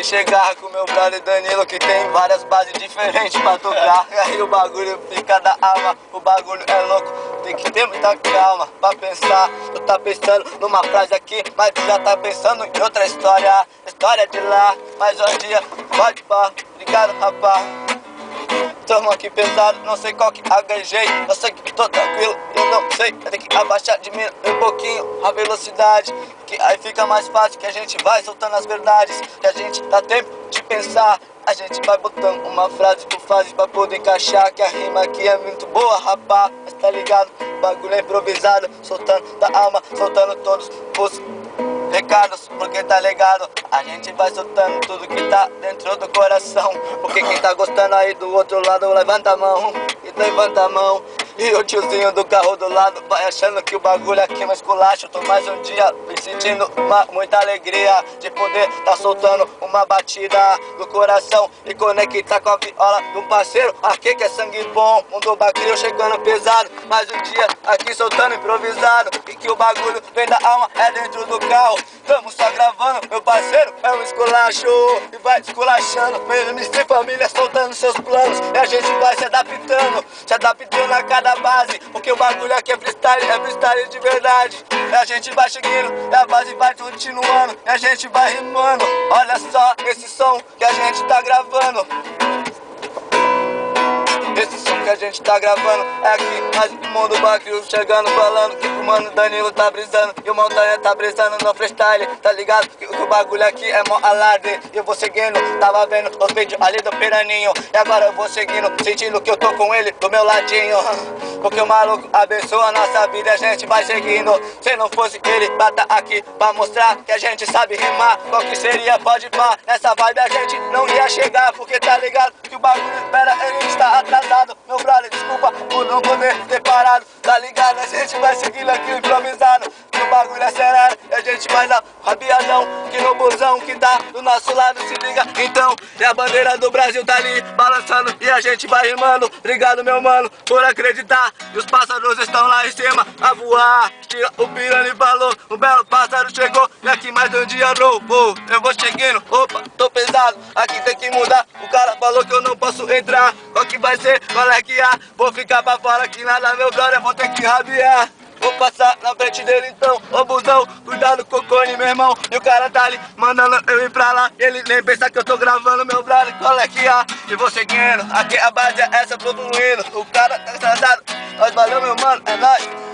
que chegar com meu brother Danilo, que tem várias bases diferentes pra tocar. E aí o bagulho fica da alma, o bagulho é louco. Tem que ter muita calma pra pensar. Tu tá pensando numa frase aqui, mas tu já tá pensando em outra história. História de lá, mais um dia, pode pá. Obrigado, rapaz. Tamo aqui pesado, não sei qual que agarrei. Eu sei que tô tranquilo, eu não sei. Eu tenho que abaixar, diminuir um pouquinho a velocidade, que aí fica mais fácil, que a gente vai soltando as verdades, que a gente dá tempo de pensar. A gente vai botando uma frase por frase pra poder encaixar, que a rima aqui é muito boa, rapá. Mas tá ligado, o bagulho é improvisado, soltando da alma, soltando todos os recados, porque tá ligado, a gente vai soltando tudo que tá dentro do coração. Porque quem tá gostando aí do outro lado, levanta a mão e levanta a mão. E o tiozinho do carro do lado vai achando que o bagulho aqui é mais esculacho. Tô mais um dia me sentindo muita alegria de poder tá soltando uma batida do coração e conectar com a viola do parceiro aqui que é sangue bom. Mundo bagulho chegando pesado, mais um dia aqui soltando improvisado, e que o bagulho vem da alma, é dentro do carro. Tamo só gravando, meu parceiro é um esculacho e vai esculachando. Meu MC família soltando seus planos, e a gente vai se adaptando a cada base, porque o bagulho aqui é freestyle de verdade. E a gente vai seguindo, e a base vai continuando, e a gente vai rimando. Olha só esse som que a gente tá gravando. Esse som que a gente tá gravando é aqui, mas o mundo bagulho chegando, falando que o mano Danilo tá brisando e o Montanha tá brisando no freestyle, tá ligado? Que o bagulho aqui é mó alarde. E eu vou seguindo, tava vendo os vídeos ali do Piraninho, e agora eu vou seguindo, sentindo que eu tô com ele do meu ladinho. Porque o maluco abençoa a nossa vida, a gente vai seguindo. Se não fosse ele pra tá aqui, pra mostrar que a gente sabe rimar, qual que seria, pode pá, nessa vibe a gente não ia chegar. Porque tá ligado que o bagulho, espera, ele está atrasado. Meu brother, desculpa por não poder ter parado, tá ligado? A gente vai seguindo aqui improvisado, que o bagulho é sério, e a gente vai dar rabiadão, que no busão que tá do nosso lado, se liga então. E a bandeira do Brasil tá ali balançando, e a gente vai rimando. Obrigado, meu mano, por acreditar. E os pássaros estão lá em cima a voar. Tira o piranha e falou, um belo pássaro chegou, e aqui mais um dia roubou. Eu vou seguindo, opa, tô pesado, aqui tem que mudar. O cara falou que eu não posso entrar, qual que vai ser, qual é que há? Vou ficar pra fora que nada, meu brother, vou ter que rabiar. Vou passar na frente dele então, ô busão, cuidado com o cone, meu irmão. E o cara tá ali, mandando eu ir pra lá, ele nem pensa que eu tô gravando, meu brother, qual é que há? E vou seguindo, aqui a base é essa, tô fluindo. O cara tá atrasado, nós valeu, meu mano, é nóis.